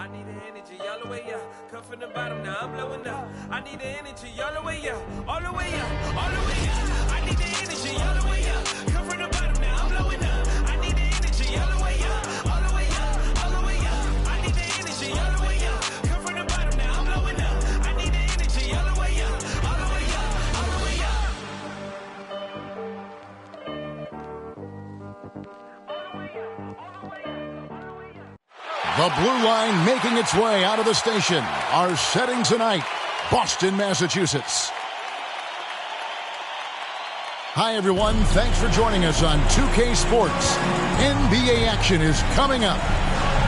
I need the energy all the way up. Come from the bottom, now I'm blowing up. I need the energy all the way up. All the way up, all the way up. I need the energy all the way up. Come from the bottom, now I'm blowing up. I need the energy all the way up. All the way up, all the way up. I need the energy all the way up. Come from the bottom, now I'm blowing up. I need the energy all the way up. All the way up, all the way up. The blue line making its way out of the station are setting tonight, Boston, Massachusetts. Hi, everyone. Thanks for joining us on 2K Sports. NBA action is coming up.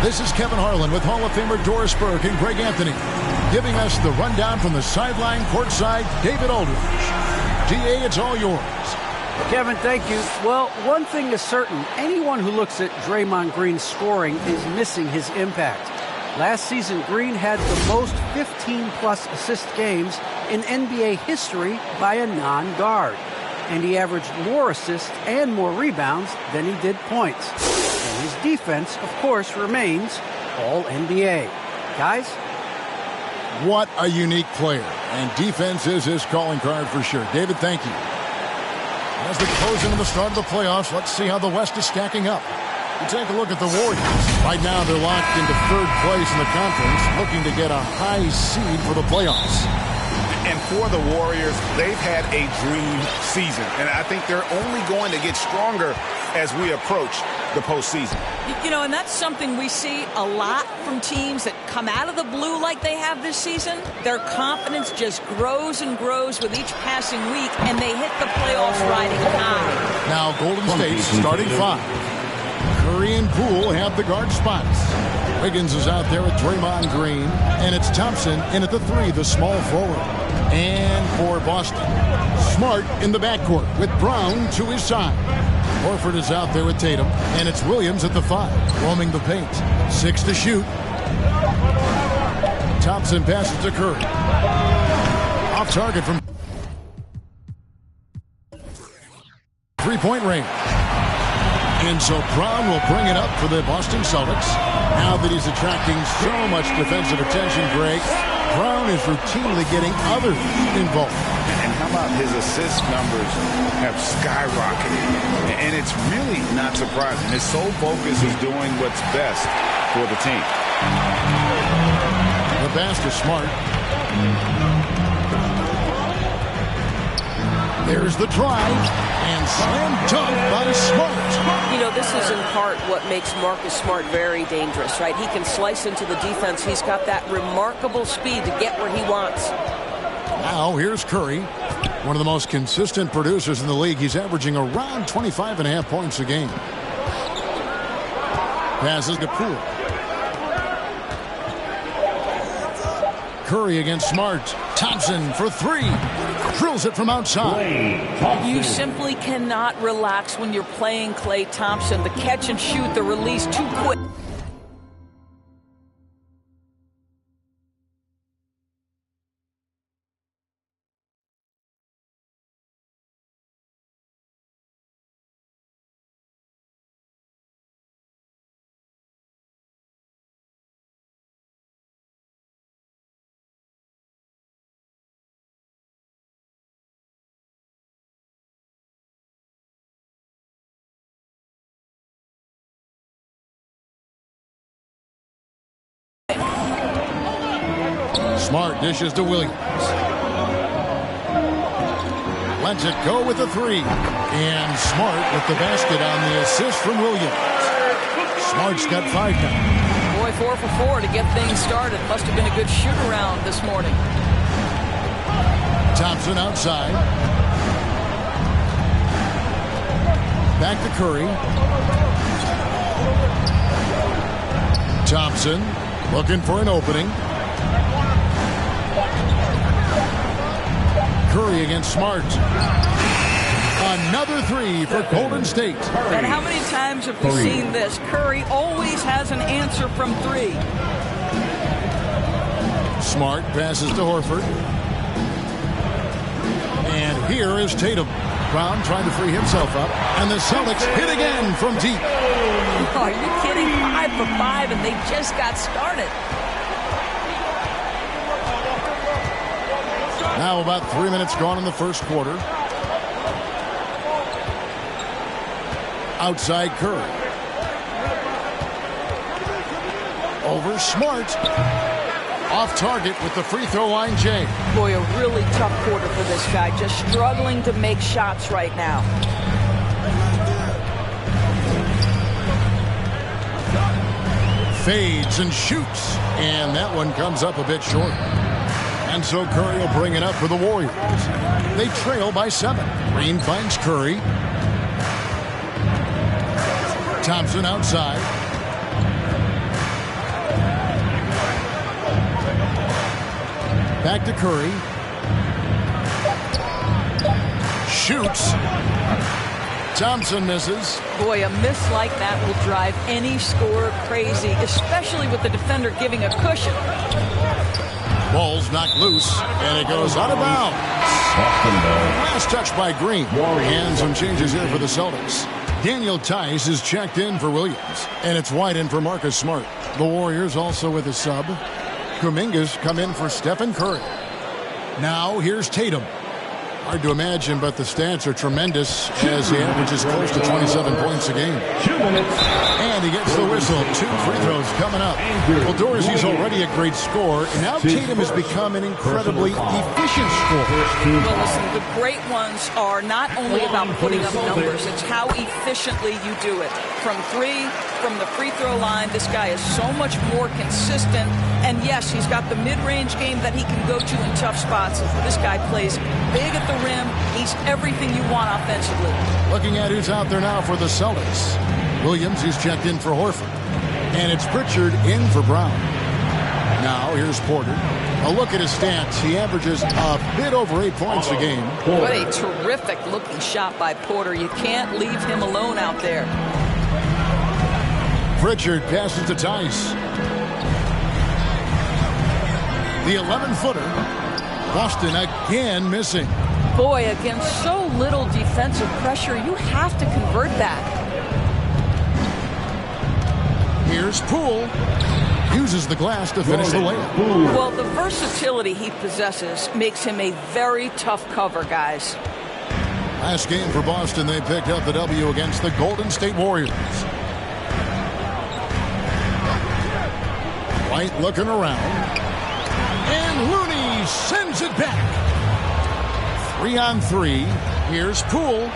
This is Kevin Harlan with Hall of Famer Doris Burke and Greg Anthony, giving us the rundown from the sideline courtside, David Aldridge. DA, it's all yours. Kevin, thank you. Well, one thing is certain. Anyone who looks at Draymond Green's scoring is missing his impact. Last season, Green had the most 15-plus assist games in NBA history by a non-guard. And he averaged more assists and more rebounds than he did points. And his defense, of course, remains All-NBA. Guys? What a unique player. And defense is his calling card for sure. David, thank you. As we close into the start of the playoffs, let's see how the West is stacking up. We take a look at the Warriors. Right now, they're locked into third place in the conference, looking to get a high seed for the playoffs. And for the Warriors, they've had a dream season. And I think they're only going to get stronger as we approach the postseason. You know, and that's something we see a lot from teams that come out of the blue like they have this season. Their confidence just grows and grows with each passing week, and they hit the playoffs riding high. Now, Golden State starting five. Curry and Poole have the guard spots. Wiggins is out there with Draymond Green, and it's Thompson in at the three, the small forward. And for Boston, Smart in the backcourt with Brown to his side. Horford is out there with Tatum, and it's Williams at the five, roaming the paint. 6 to shoot. Thompson passes to Curry. Off target from three-point range. And so Brown will bring it up for the Boston Celtics. Now that he's attracting so much defensive attention, Greg, Brown is routinely getting others involved. And how about his assist numbers have skyrocketed? And it's really not surprising. His sole focus is doing what's best for the team. The pass to Smart. There's the drive, and slam dunk by Smart. You know, this is in part what makes Marcus Smart very dangerous, right? He can slice into the defense. He's got that remarkable speed to get where he wants. Now, here's Curry, one of the most consistent producers in the league. He's averaging around 25.5 points a game. Passes to Poole. Curry against Smart. Thompson for three. Drills it from outside. You simply cannot relax when you're playing Klay Thompson. The catch and shoot, the release too quick. Smart dishes to Williams. Lets it go with the three. And Smart with the basket on the assist from Williams. Smart's got 5 now. Boy, 4 for 4 to get things started. Must have been a good shoot-around this morning. Thompson outside. Back to Curry. Thompson looking for an opening. Curry against Smart. Another three for Golden State. And how many times have we seen this? Curry always has an answer from three. Smart passes to Horford. And here is Tatum. Brown trying to free himself up, and the Celtics hit again from deep. Are you kidding? 5 for 5, and they just got started. Now about 3 minutes gone in the first quarter. Outside Curry. Over Smart. Off target with the free throw line, Jay. Boy, a really tough quarter for this guy. Just struggling to make shots right now. Fades and shoots. And that one comes up a bit short. And so Curry will bring it up for the Warriors. They trail by 7. Green finds Curry. Thompson outside. Back to Curry. Shoots. Thompson misses. Boy, a miss like that will drive any scorer crazy, especially with the defender giving a cushion. Ball's knocked loose, and it goes out of bounds. Last touch by Green. And some changes here for the Celtics. Daniel Tice is checked in for Williams, and it's White in for Marcus Smart. The Warriors also with a sub. Kuminga's come in for Stephen Curry. Now here's Tatum. Hard to imagine, but the stats are tremendous as he averages close to 27 points a game. 2 minutes. And he gets the whistle. 2 free throws coming up. Well, Dorsey's already a great scorer, and now Tatum has become an incredibly efficient scorer. Well, listen, the great ones are not only about putting up numbers, it's how efficiently you do it. From 3, from the free throw line, this guy is so much more consistent. And yes, he's got the mid-range game that he can go to in tough spots. This guy plays big at the rim. He's everything you want offensively. Looking at who's out there now for the Celtics. Williams is checked in for Horford. And it's Pritchard in for Brown. Now here's Porter. A look at his stats. He averages a bit over 8 points a game. What a terrific looking shot by Porter. You can't leave him alone out there. Pritchard passes to Tice. The 11-footer. Boston again missing. Boy, against so little defensive pressure, you have to convert that. Here's Poole. Uses the glass to finish the layup. Well, the versatility he possesses makes him a very tough cover, guys. Last game for Boston, they picked up the W against the Golden State Warriors. White looking around. And Looney sends it back. 3-on-3. Here's Poole.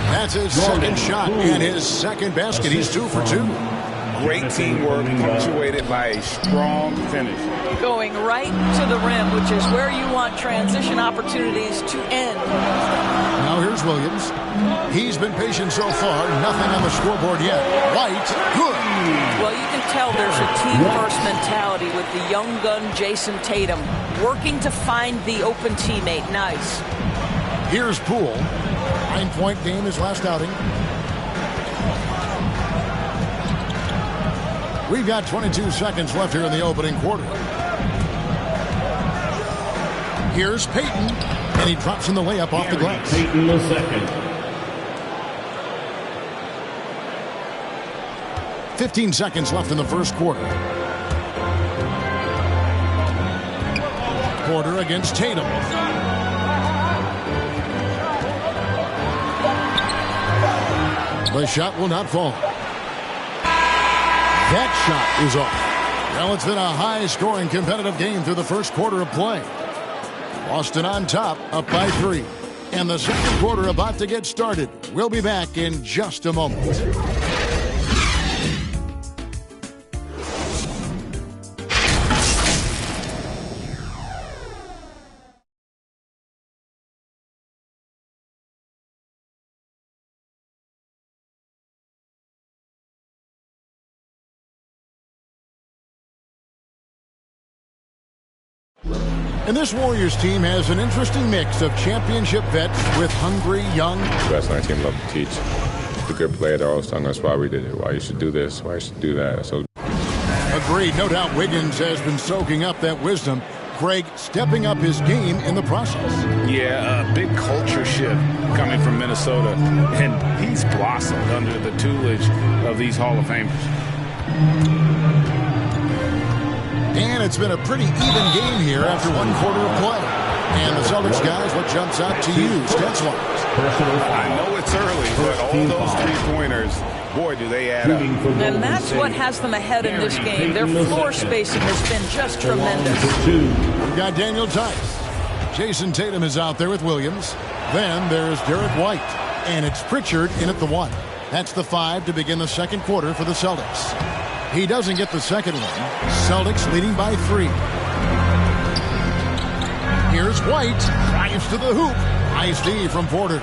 That's his second shot and his second basket. He's 2 for 2. Great teamwork punctuated by a strong finish. Going right to the rim, which is where you want transition opportunities to end. Now here's Williams. He's been patient so far. Nothing on the scoreboard yet. White, good. Well, you can tell there's a team-first mentality with the young gun Jason Tatum working to find the open teammate. Nice. Here's Poole. 9-point game his last outing. We've got 22 seconds left here in the opening quarter. Here's Payton, and he drops in the layup off the glass. Payton the second. 15 seconds left in the first quarter. Porter against Tatum. The shot will not fall. That shot is off. Well, it's been a high-scoring competitive game through the first quarter of play. Boston on top, up by 3. And the second quarter about to get started. We'll be back in just a moment. And this Warriors team has an interesting mix of championship vets with hungry, young. The best on our team love to teach. The good player, they're always telling us why we did it, why you should do this, why you should do that. So, agreed. No doubt Wiggins has been soaking up that wisdom. Craig stepping up his game in the process. Yeah, a big culture shift coming from Minnesota, and he's blossomed under the tutelage of these Hall of Famers. And it's been a pretty even game here after one quarter of play. And the Celtics guys, what jumps out to you, stats-wise? I know it's early, but all those three-pointers, boy, do they add up. And that's what has them ahead in this game. Their floor spacing has been just tremendous. We've got Daniel Tice. Jason Tatum is out there with Williams. Then there's Derek White. And it's Pritchard in at the 1. That's the 5 to begin the second quarter for the Celtics. He doesn't get the second one. Celtics leading by 3. Here's White. Drives to the hoop. Nice D from Porter.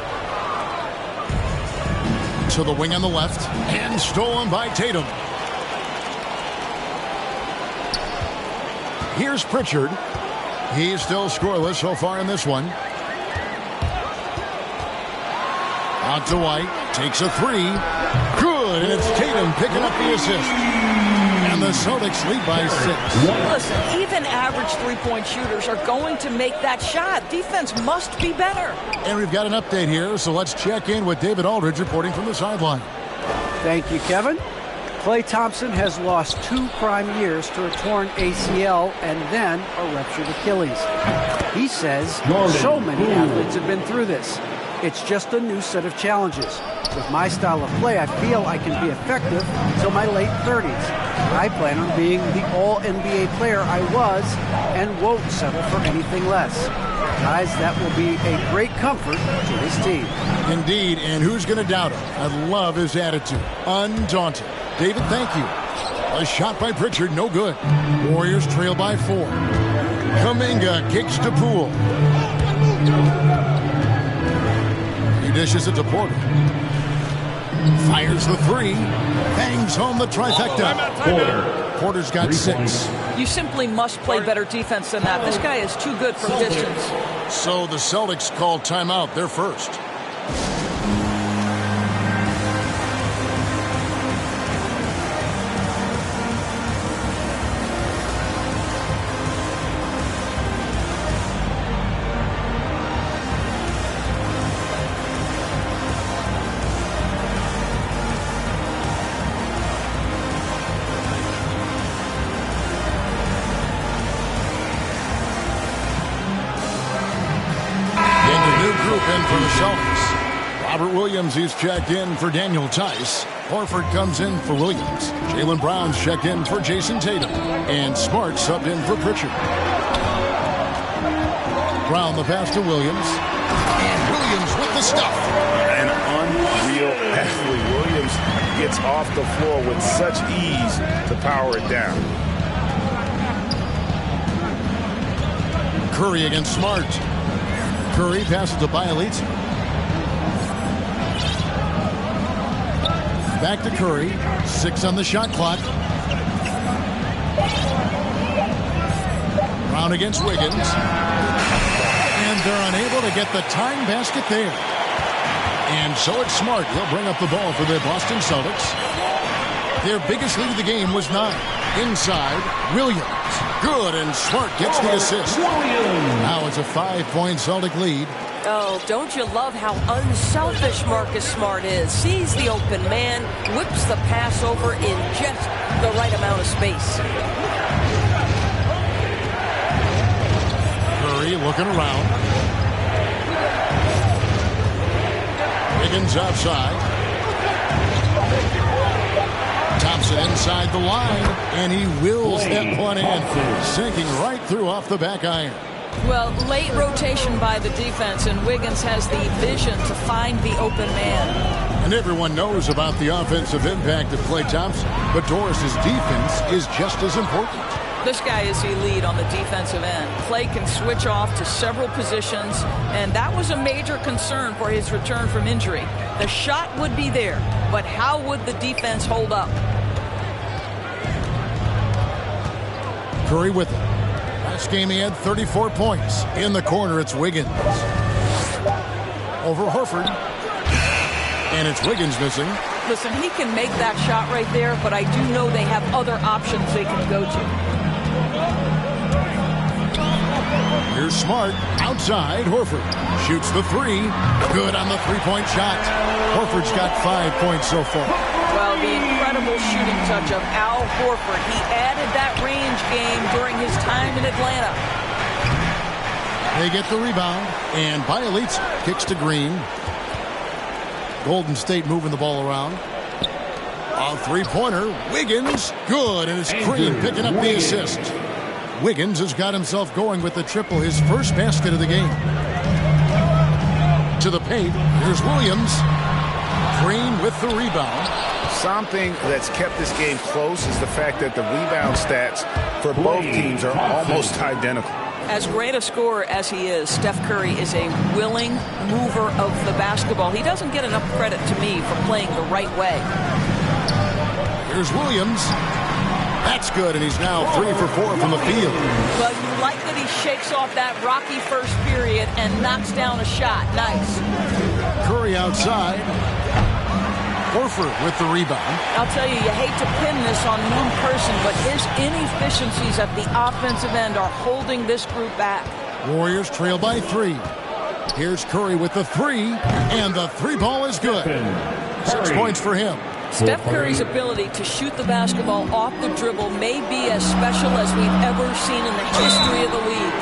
To the wing on the left. And stolen by Tatum. Here's Pritchard. He's still scoreless so far in this one. Out to White. Takes a 3. Good. And it's Tatum picking up the assist. And the Celtics lead by 6. Listen, even average three-point shooters are going to make that shot. Defense must be better. And we've got an update here, so let's check in with David Aldridge reporting from the sideline. Thank you, Kevin. Klay Thompson has lost 2 prime years to a torn ACL and then a ruptured Achilles. He says so many athletes have been through this. It's just a new set of challenges. With my style of play, I feel I can be effective until my late 30s. I plan on being the all-NBA player I was and won't settle for anything less. Guys, that will be a great comfort to his team. Indeed, and who's going to doubt him? I love his attitude. Undaunted. David, thank you. A shot by Pritchard, no good. Warriors trail by 4. Kuminga kicks to Poole. He dishes it to Porter. Fires the 3. Bangs home the trifecta. Porter's got 6. You simply must play better defense than that. This guy is too good from distance. So the Celtics call timeout. They're first. For the Celtics. Robert Williams, he's checked in for Daniel Tice. Horford comes in for Williams. Jaylen Brown's checked in for Jason Tatum. And Smart subbed in for Pritchard. Brown the pass to Williams. And Williams with the stuff. An unreal athlete. Williams gets off the floor with such ease to power it down. Curry against Smart. Curry passes to Bielitsa. Back to Curry. 6 on the shot clock. Brown against Wiggins. And they're unable to get the time basket there. And so it's Smart. He'll bring up the ball for the Boston Celtics. Their biggest lead of the game was 9. Inside, Williams. Good, and Smart gets the assist. Now it's a 5-point Celtic lead. Oh, don't you love how unselfish Marcus Smart is? Sees the open man, whips the pass over in just the right amount of space. Curry looking around. Wiggins outside. Thompson inside the line, and he wills that one in, sinking right through off the back iron. Well, late rotation by the defense, and Wiggins has the vision to find the open man. And everyone knows about the offensive impact of Klay Thompson, but Doris's defense is just as important. This guy is elite on the defensive end. Klay can switch off to several positions, and that was a major concern for his return from injury. The shot would be there, but how would the defense hold up? Curry with it. Last game he had 34 points. In the corner, it's Wiggins. Over Horford. And it's Wiggins missing. Listen, he can make that shot right there, but I do know they have other options they can go to. Here's Smart. Outside. Horford shoots the three. Good on the three-point shot. Horford's got 5 points so far. Well, the incredible shooting touch of Al Horford. He added that range game during his time in Atlanta. They get the rebound, and Bielitsa kicks to Green. Golden State moving the ball around. A three-pointer. Wiggins. Good, and it's Green picking up the assist. Wiggins has got himself going with the triple, his first basket of the game. To the paint. Here's Williams. Green with the rebound. Something that's kept this game close is the fact that the rebound stats for both teams are almost identical. As great a scorer as he is, Steph Curry is a willing mover of the basketball. He doesn't get enough credit to me for playing the right way. Here's Williams. That's good, and he's now 3 for 4 from the field. Well, you like that he shakes off that rocky first period and knocks down a shot. Nice. Curry outside. Horford with the rebound. I'll tell you, you hate to pin this on one person, but his inefficiencies at the offensive end are holding this group back. Warriors trail by 3. Here's Curry with the three, and the three ball is good. 6 points for him. Steph Curry's ability to shoot the basketball off the dribble may be as special as we've ever seen in the history of the league.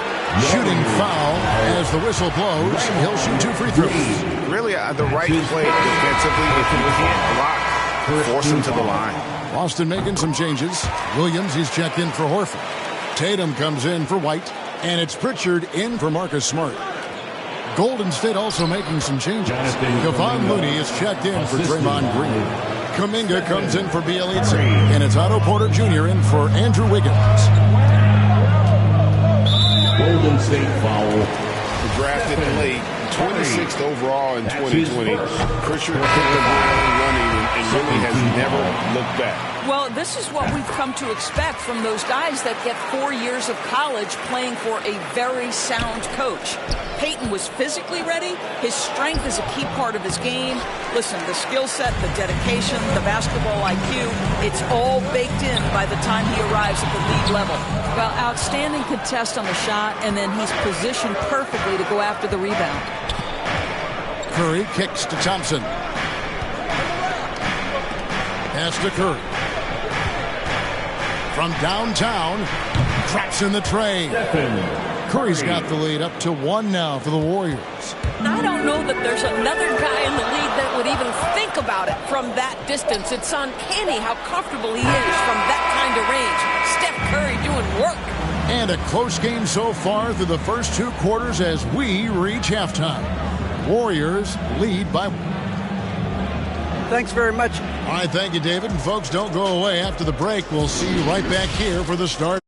Shooting foul as the whistle blows. He'll shoot 2 free throws. Really, the right play defensively, if you can't block, force him to the line. Boston making some changes. Williams, he's checked in for Horford. Tatum comes in for White, and it's Pritchard in for Marcus Smart. Golden State also making some changes. Kevon Looney is checked in for Draymond Green. Kuminga comes in for Bielitsa, and it's Otto Porter Jr. in for Andrew Wiggins. Golden State foul. Drafted late, 26th overall in 2020. Pritchard hit the ground running and really has never looked back. Well, this is what we've come to expect from those guys that get 4 years of college playing for a very sound coach. Peyton was physically ready. His strength is a key part of his game. Listen, the skill set, the dedication, the basketball IQ, it's all baked in by the time he arrives at the league level. Well, outstanding contest on the shot, and then he's positioned perfectly to go after the rebound. Curry kicks to Thompson. Pass to Curry. From downtown, traps in the tray. Curry's got the lead up to 1 now for the Warriors. I don't know that there's another guy in the league that would even think about it from that distance. It's uncanny how comfortable he is from that kind of range. Steph Curry doing work. And a close game so far through the first 2 quarters as we reach halftime. Warriors lead by 1. Thanks very much. All right, thank you, David. And folks, don't go away. After the break, we'll see you right back here for the start.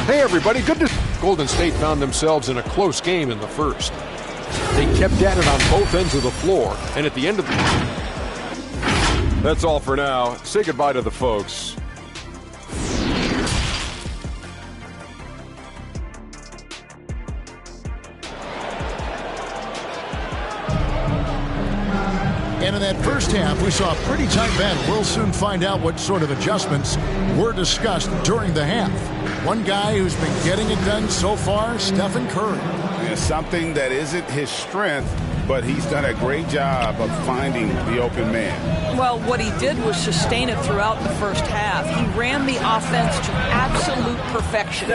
Hey, everybody. Good to... Golden State found themselves in a close game in the first. They kept at it on both ends of the floor. And at the end of the... That's all for now. Say goodbye to the folks. And in that first half, we saw a pretty tight battle. We'll soon find out what sort of adjustments were discussed during the half. One guy who's been getting it done so far, Stephen Curry. Yeah, something that isn't his strength, but he's done a great job of finding the open man. Well, what he did was sustain it throughout the first half. He ran the offense to absolute perfection.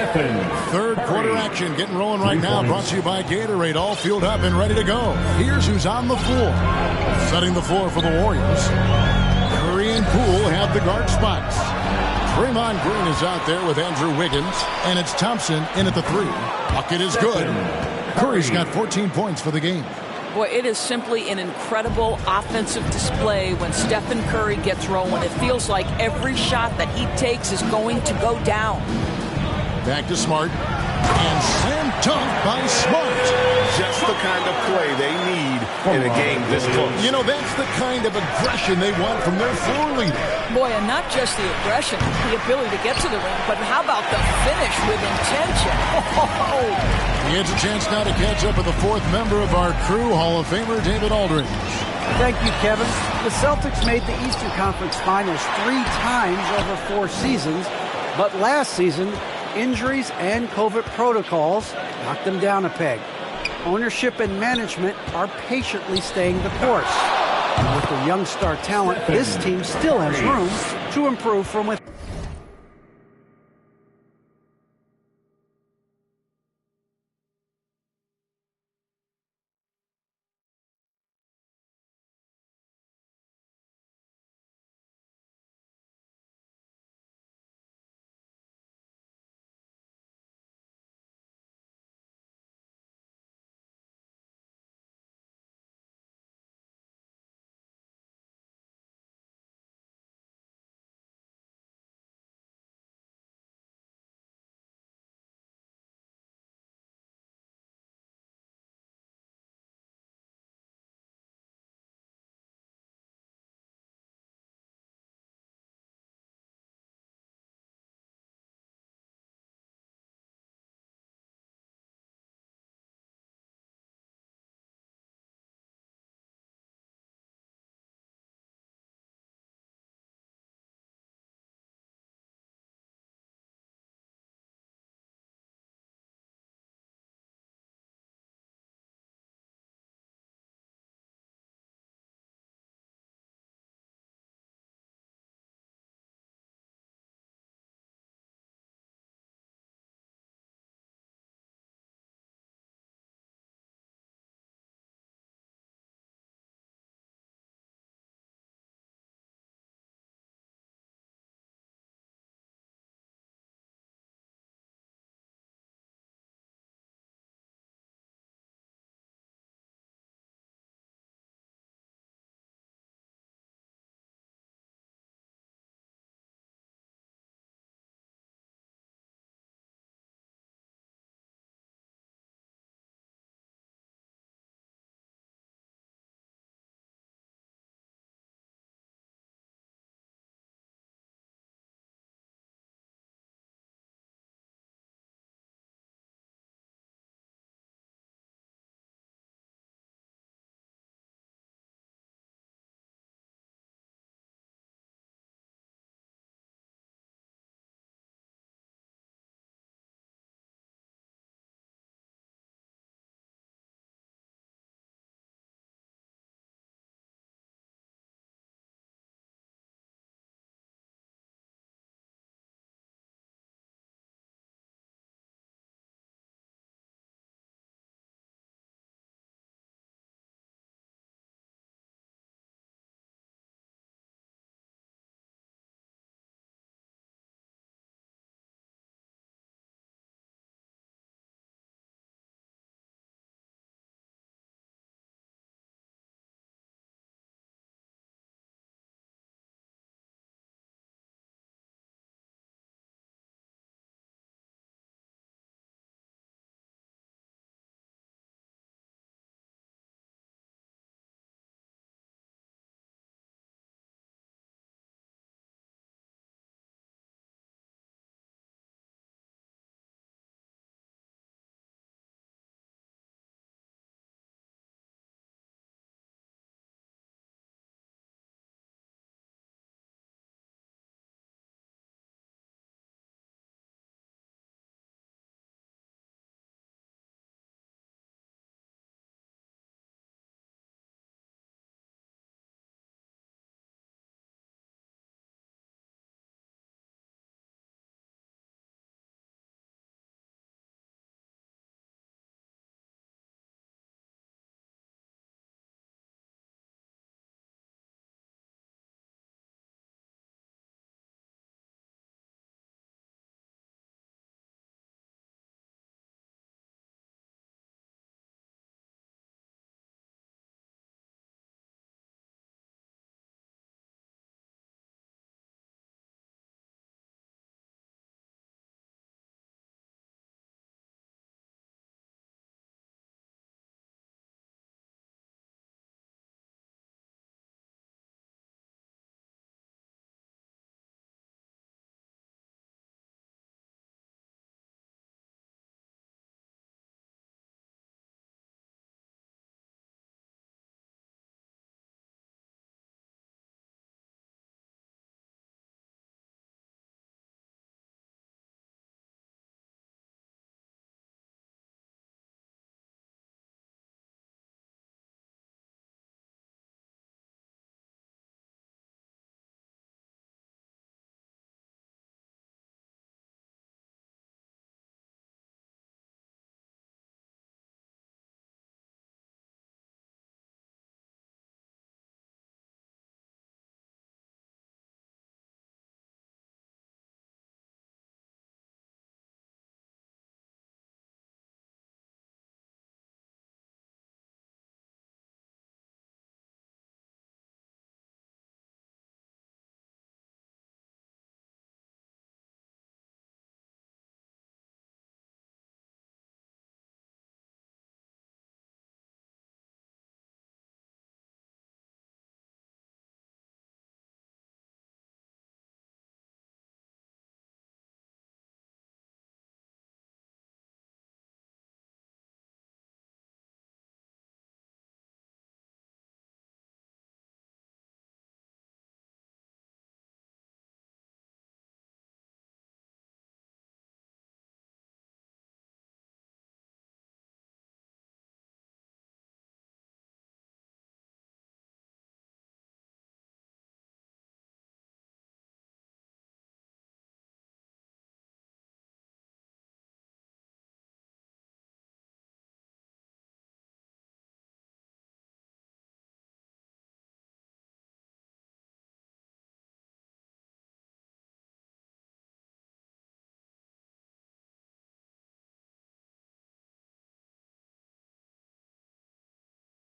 Third quarter action getting rolling right now. Brought to you by Gatorade. All fueled up and ready to go. Here's who's on the floor. Setting the floor for the Warriors. Curry and Poole have the guard spots. Draymond Green is out there with Andrew Wiggins. And it's Thompson in at the 3. Bucket is good. Curry's got 14 points for the game. Boy, it is simply an incredible offensive display when Stephen Curry gets rolling. It feels like every shot that he takes is going to go down. Back to Smart. And slam dunk by Smart. Just the kind of play they need in a game this close. You know, that's the kind of aggression they want from their floor leader. Boy, and not just the aggression, the ability to get to the rim, but how about the finish with intention? He has a chance now to catch up with the 4th member of our crew, Hall of Famer David Aldridge. Thank you, Kevin. The Celtics made the Eastern Conference Finals 3 times over 4 seasons. But last season, injuries and COVID protocols knocked them down a peg. Ownership and management are patiently staying the course. And with the young star talent, this team still has room to improve from within.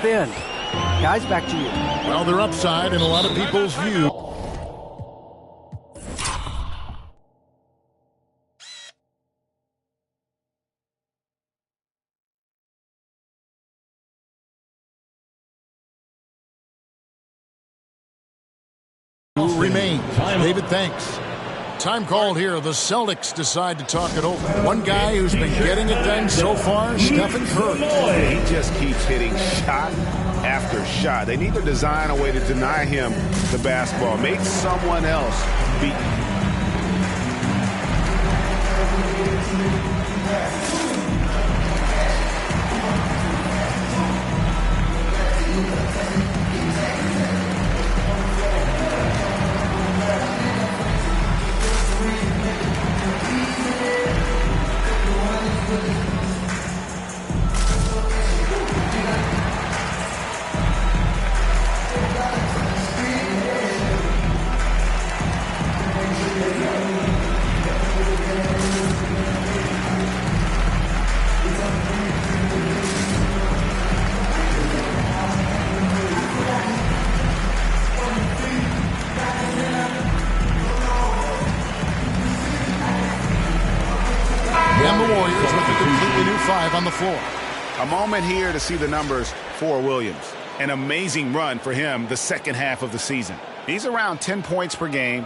in. Guys, back to you. Well, they're upside in a lot of people's view. Who remains? David, thanks. Time called here. The Celtics decide to talk it over. One guy who's been getting it done so far, Stephen Curry. He just keeps hitting shot after shot. They need to design a way to deny him the basketball. Make someone else beat. And the Warriors with a completely new 5 on the floor. A moment here to see the numbers for Williams. An amazing run for him the second half of the season. He's around 10 points per game.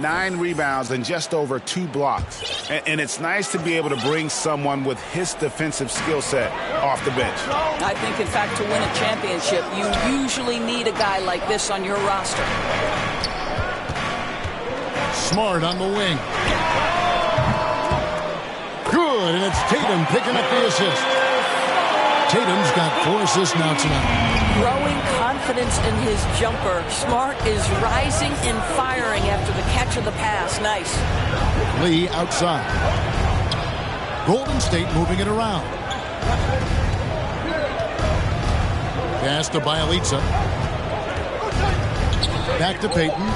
9 rebounds, and just over 2 blocks. And it's nice to be able to bring someone with his defensive skill set off the bench. I think, in fact, to win a championship, you usually need a guy like this on your roster. Smart on the wing. Good, and it's Tatum picking up the assist. Tatum's got 4 assists now tonight. Growing confidence in his jumper. Smart is rising and firing after the catch of the pass. Nice. Lee outside. Golden State moving it around. Pass to Bielitsa. Back to Payton.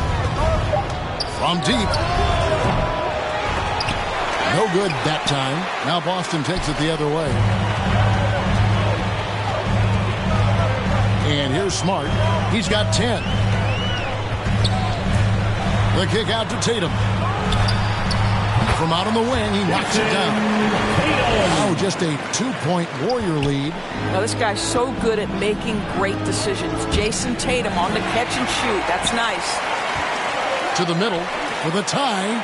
From deep. No good that time. Now Boston takes it the other way. And here's Smart. He's got 10. The kick out to Tatum. From out on the wing, he knocks it down. Oh, just a 2-point Warrior lead. Now, this guy's so good at making great decisions. Jason Tatum on the catch and shoot. That's nice. To the middle for the tie.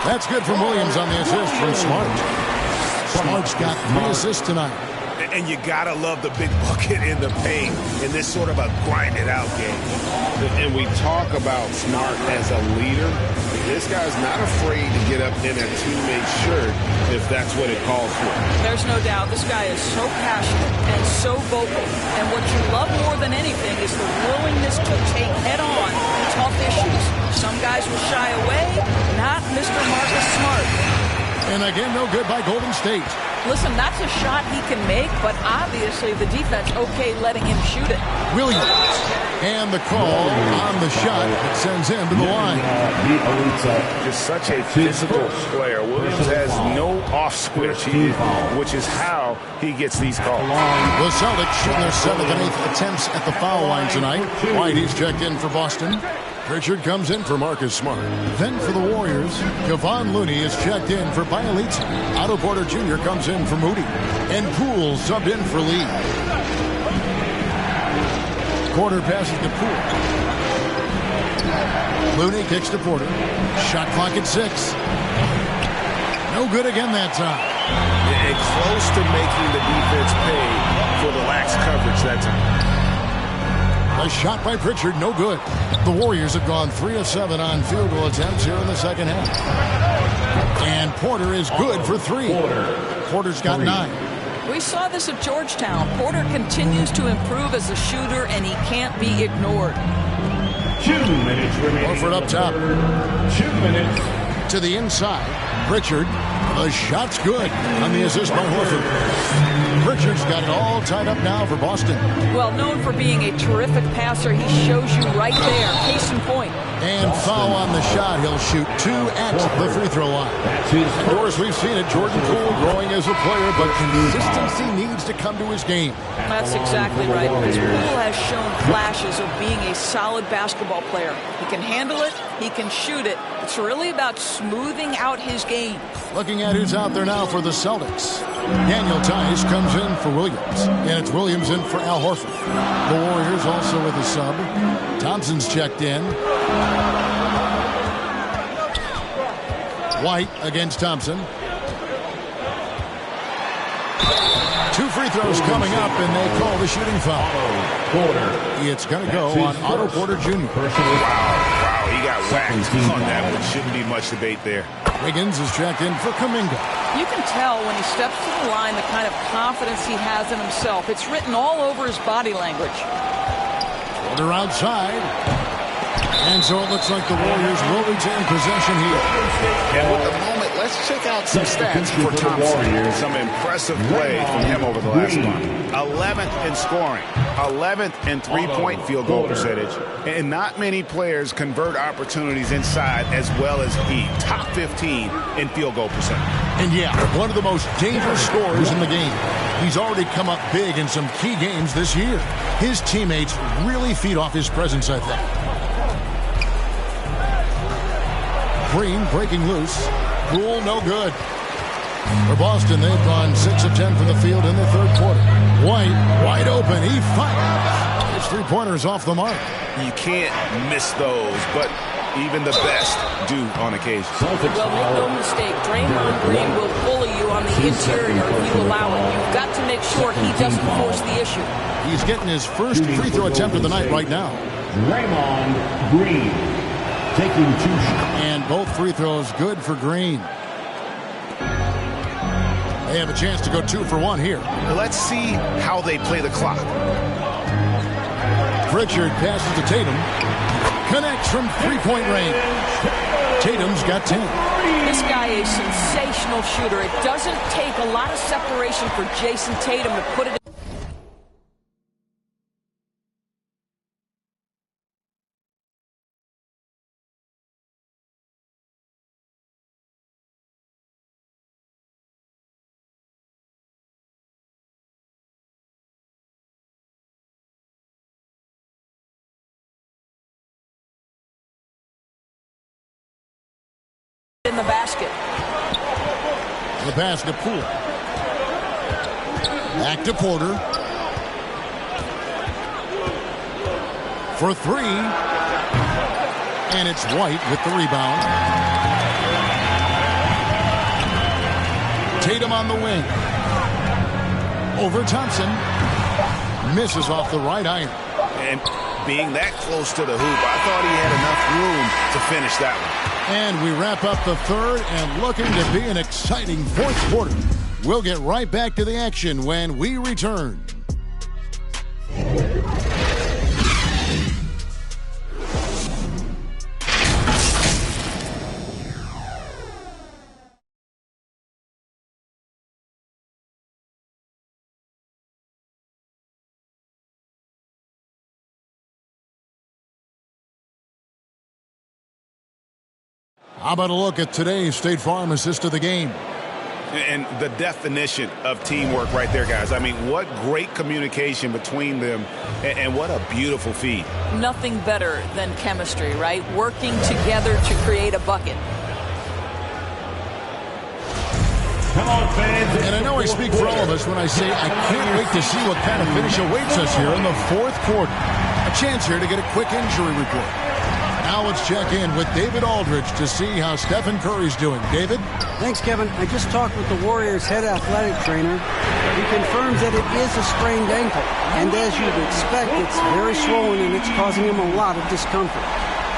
That's good from Williams on the assist from Smart. Smart's got 3 assists tonight. And you gotta love the big bucket in the paint in this sort of a grinded-out game. And we talk about Smart as a leader. This guy's not afraid to get up in a teammate's shirt if that's what it calls for. There's no doubt. This guy is so passionate and so vocal. And what you love more than anything is the willingness to take head-on tough issues. Some guys will shy away, not Mr. Marcus Smart. And again, no good by Golden State. Listen, that's a shot he can make, but obviously the defense okay letting him shoot it. Williams. And the call on the shot that sends him to the line. Just such a physical player. Williams has no off switch, which is how he gets these calls. The Celtics shooting their 7th and 8th attempts at the foul line tonight. Whitey's checked in for Boston. Pritchard comes in for Marcus Smart. Then for the Warriors, Kevon Looney is checked in for Bielitsa. Otto Porter Jr. comes in for Moody. And Poole subbed in for Lee. Porter passes to Poole. Looney kicks to Porter. Shot clock at 6. No good again that time. And close to making the defense pay for the lax coverage that time. A shot by Pritchard, no good. The Warriors have gone 3 of 7 on field goal attempts here in the second half. And Porter is good for 3. Porter's got 9. We saw this at Georgetown. Porter continues to improve as a shooter, and he can't be ignored. 2 minutes remaining. Horford up top. 2 minutes. To the inside. Pritchard. The shot's good on the assist by Horford. Pritchard's got it all tied up now for Boston. Well, known for being a terrific passer, he shows you right there. Case in point. And foul on the shot. He'll shoot 2 at the free throw line. And Doris, we've seen it. Jordan Poole growing as a player, but consistency needs to come to his game. That's exactly right. Because Poole has shown flashes of being a solid basketball player. He can handle it. He can shoot it. It's really about smoothing out his game. Looking at who's out there now for the Celtics. Daniel Tice comes in for Williams. And it's Williams in for Al Horford. The Warriors also with a sub. Thompson's checked in. White against Thompson. 2 free throws coming up, and they call the shooting foul. It's going to go on Otto Porter Jr. Wow, he got whacked on that one. Shouldn't be much debate there. Wiggins is checked in for Kuminga. You can tell when he steps to the line the kind of confidence he has in himself. It's written all over his body language. Porter outside. And so it looks like the Warriors will retain possession here. And with the moment, let's check out some stats for Thompson. Some impressive play from him over the last month. 11th in scoring, 11th in three-point field goal percentage, and not many players convert opportunities inside as well as he. Top 15 in field goal percentage. And yeah, one of the most dangerous scorers in the game. He's already come up big in some key games this year. His teammates really feed off his presence, I think. Green breaking loose. Poole no good. For Boston, they've gone 6 of 10 from the field in the third quarter. White, wide open. He fires. His 3-pointers off the mark. You can't miss those, but Even the best do on occasion. Well, make no mistake, Draymond Green will bully you on the interior if you allow it. You've got to make sure he doesn't force the issue. He's getting his first free throw attempt of the night right now. Draymond Green taking 2 shots. And both free throws good for Green. They have a chance to go 2 for 1 here. Let's see how they play the clock. Pritchard passes to Tatum. Connects from three-point range. Tatum's got 10. This guy is a sensational shooter. It doesn't take a lot of separation for Jason Tatum to put it in the basket. The basket Poole. Back to Porter. For 3. And it's White with the rebound. Tatum on the wing. Over Thompson. Misses off the right iron. And being that close to the hoop, I thought he had enough room to finish that one. And we wrap up the third and looking to be an exciting fourth quarter. We'll get right back to the action when we return. How about a look at today's State Farm assist of the game? And the definition of teamwork right there, guys. I mean, what great communication between them, and what a beautiful feed. Nothing better than chemistry, right? Working together to create a bucket. Come on, fans. And I know I speak for all of us when I say I can't wait to see what kind of finish awaits us here in the fourth quarter. A chance here to get a quick injury report. Now let's check in with David Aldridge to see how Stephen Curry's doing. David? Thanks, Kevin. I just talked with the Warriors' head athletic trainer. He confirms that it is a sprained ankle. And as you'd expect, it's very swollen and it's causing him a lot of discomfort.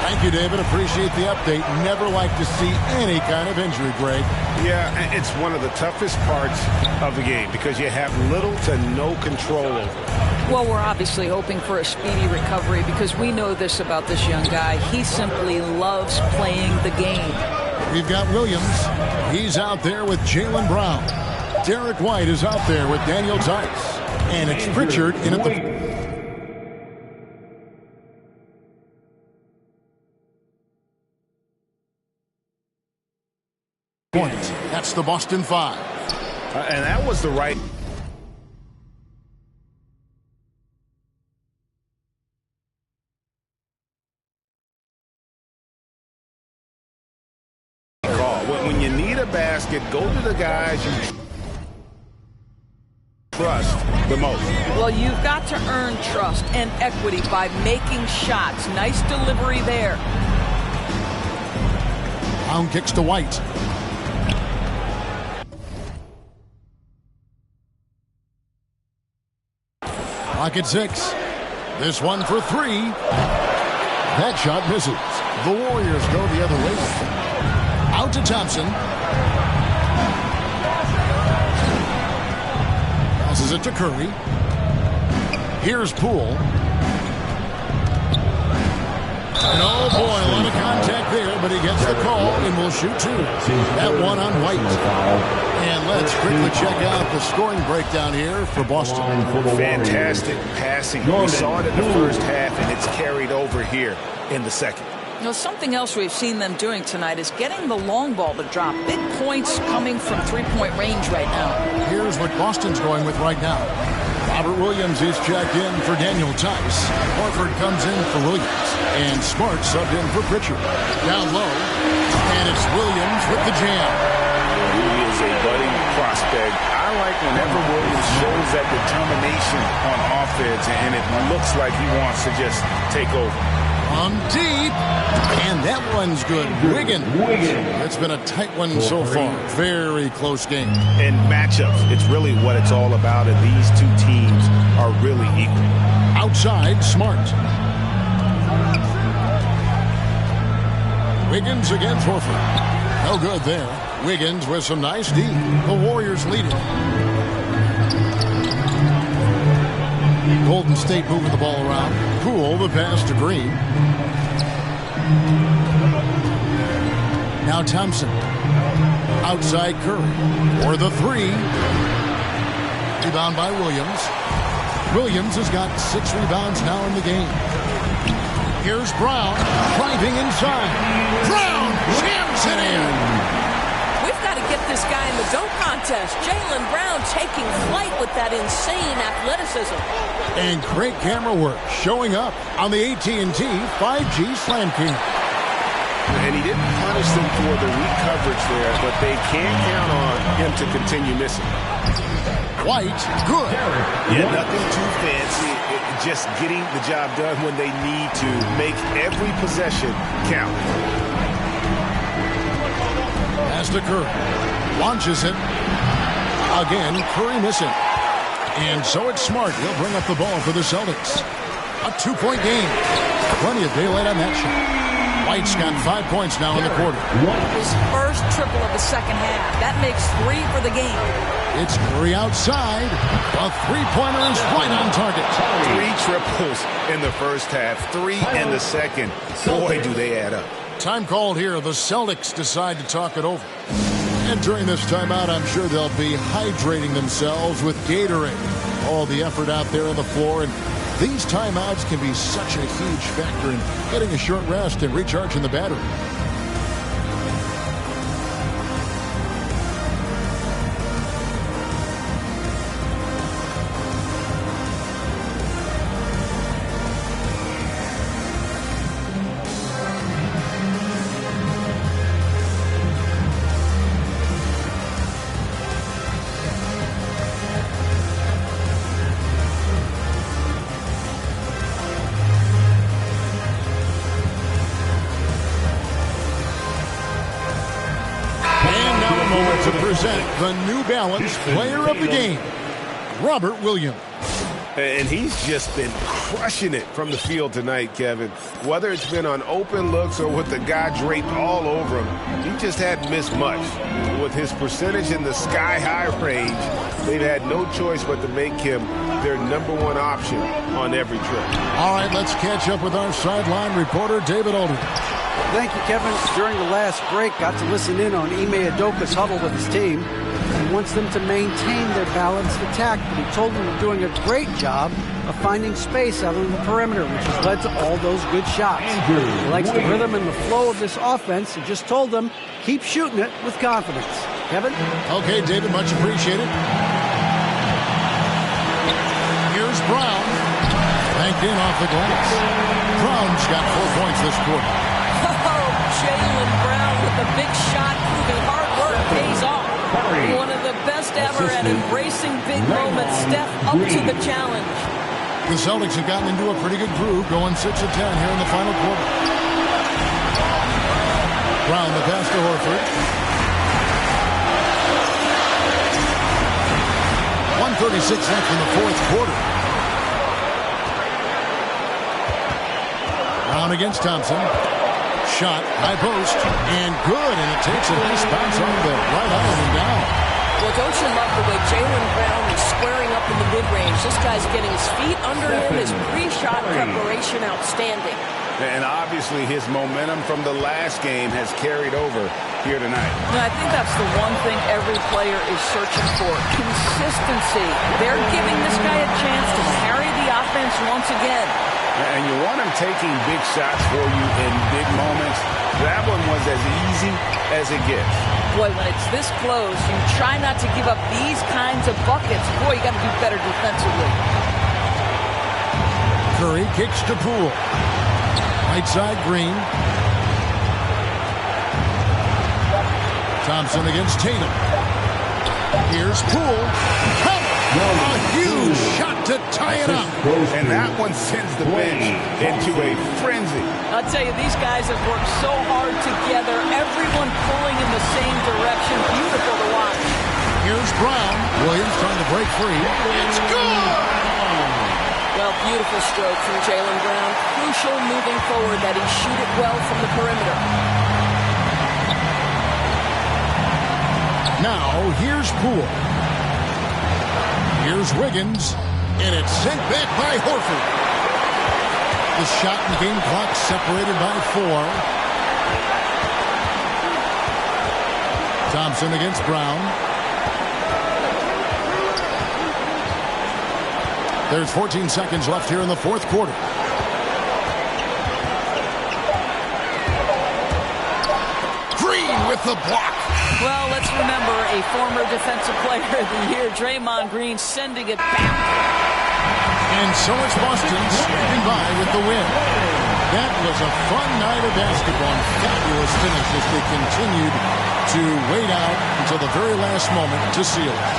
Thank you, David. Appreciate the update. Never like to see any kind of injury, Greg. Yeah, it's one of the toughest parts of the game because you have little to no control over it. Well, we're obviously hoping for a speedy recovery because we know this about this young guy. He simply loves playing the game. We've got Williams. He's out there with Jaylen Brown. Derek White is out there with Daniel Tice. And it's Pritchard in at the... point. That's the Boston 5. And that was the right... call. When you need a basket, go to the guys you trust the most. Well, you've got to earn trust and equity by making shots. Nice delivery there. Brown kicks to White. Clock at 6. This one for 3. That shot misses. The Warriors go the other way. Out to Thompson. Passes it to Curry. Here's Poole. And oh boy, a lot of contact there, but he gets the call and will shoot 2. That one on White. And let's quickly check out the scoring breakdown here for Boston. Fantastic passing. We saw it in the first half, and it's carried over here in the second. You know, something else we've seen them doing tonight is getting the long ball to drop. Big points coming from three-point range right now. Here's what Boston's going with right now. Robert Williams is checked in for Daniel Tice. Horford comes in for Williams. And Smart subbed in for Pritchard. Down low. And it's Williams with the jam. He is a budding prospect. I like whenever Williams shows that determination on offense, and it looks like he wants to just take over. From deep. And that one's good. Wiggins. It's been a tight one so far. Very close game. In matchups, it's really what it's all about, and these two teams are really equal. Outside, Smart. Wiggins against Horford. No good there. Wiggins with some nice D. The Warriors lead it. Golden State moving the ball around. Poole, the pass to Green. Now Thompson. Outside Curry. For the three. Rebound by Williams. Williams has got 6 rebounds now in the game. Here's Brown driving inside. Brown jams it in. We've got to get this guy in the dunk contest. Jaylen Brown taking flight with that insane athleticism. And great camera work showing up on the AT&T 5G Slam King. And he didn't punish them for the weak coverage there, but they can't count on him to continue missing. White, good. Yeah, nothing too fancy. Just getting the job done when they need to. Make every possession count. Pass to Curry. Launches it. Again, Curry missing. And so it's Smart. He'll bring up the ball for the Celtics. A 2-point game. Plenty of daylight on that shot. White's got 5 points now in the quarter. His first triple of the second half. That makes 3 for the game. It's Curry outside. A three-pointer is right on target. 3 triples in the first half, 3 in the second. Boy, do they add up. Time called here. The Celtics decide to talk it over. And during this timeout, I'm sure they'll be hydrating themselves with Gatorade. All the effort out there on the floor. And these timeouts can be such a huge factor in getting a short rest and recharging the battery. To present the New Balance Player of the Game, Robert Williams. And he's just been crushing it from the field tonight, Kevin. Whether it's been on open looks or with the guy draped all over him, he just hadn't missed much. With his percentage in the sky-high range, they've had no choice but to make him their #1 option on every trip. All right, let's catch up with our sideline reporter, David Aldridge. Thank you, Kevin. During the last break, got to listen in on Ime Udoka's huddle with his team. He wants them to maintain their balanced attack, but he told them they're doing a great job of finding space out on the perimeter, which has led to all those good shots. He likes the rhythm and the flow of this offense. He just told them, keep shooting it with confidence. Kevin? Okay, David, much appreciated. Here's Brown. Banked in off the glass. Brown's got 4 points this quarter. Jaylen Brown with a big shot, proving hard work pays off. One of the best ever at embracing big moments. Steph up to the challenge. The Celtics have gotten into a pretty good groove, going 6 of 10 here in the final quarter. Brown, the pass to Horford. 1:36 left in the fourth quarter. Brown against Thompson. Shot, high post, and good, and it takes a nice bounce on the right arm and down. Well, don't you love the way Jaylen Brown is squaring up in the mid-range? This guy's getting his feet under him, his pre-shot preparation outstanding. And obviously his momentum from the last game has carried over here tonight. I think that's the one thing every player is searching for, consistency. They're giving this guy a chance to carry the offense once again. And you want him taking big shots for you in big moments. That one was as easy as it gets. Boy, when it's this close, you try not to give up these kinds of buckets. Boy, you got to do better defensively. Curry kicks to Poole. Right side, Green. Thompson against Tatum. Here's Poole. A huge shot to tie it up. And that one sends the bench into a frenzy. I'll tell you, these guys have worked so hard together, everyone pulling in the same direction. Beautiful to watch. Here's Brown. Williams trying to break free. It's good! Well, beautiful stroke from Jaylen Brown. Crucial moving forward that he shoot it well from the perimeter. Now, here's Poole. Here's Wiggins. And it's sent back by Horford. The shot and game clock separated by 4. Thompson against Brown. There's 14 seconds left here in the fourth quarter. Green with the block. Well, let's remember a former defensive player of the year, Draymond Green, sending it back. And so it's Boston scraping by with the win. That was a fun night of basketball and fabulous finish as they continued to wait out until the very last moment to seal it.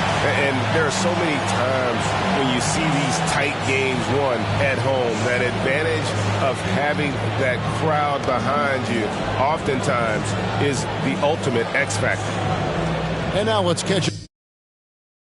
And there are so many times when you see these tight games won at home, that advantage of having that crowd behind you oftentimes is the ultimate X factor. And now let's catch it.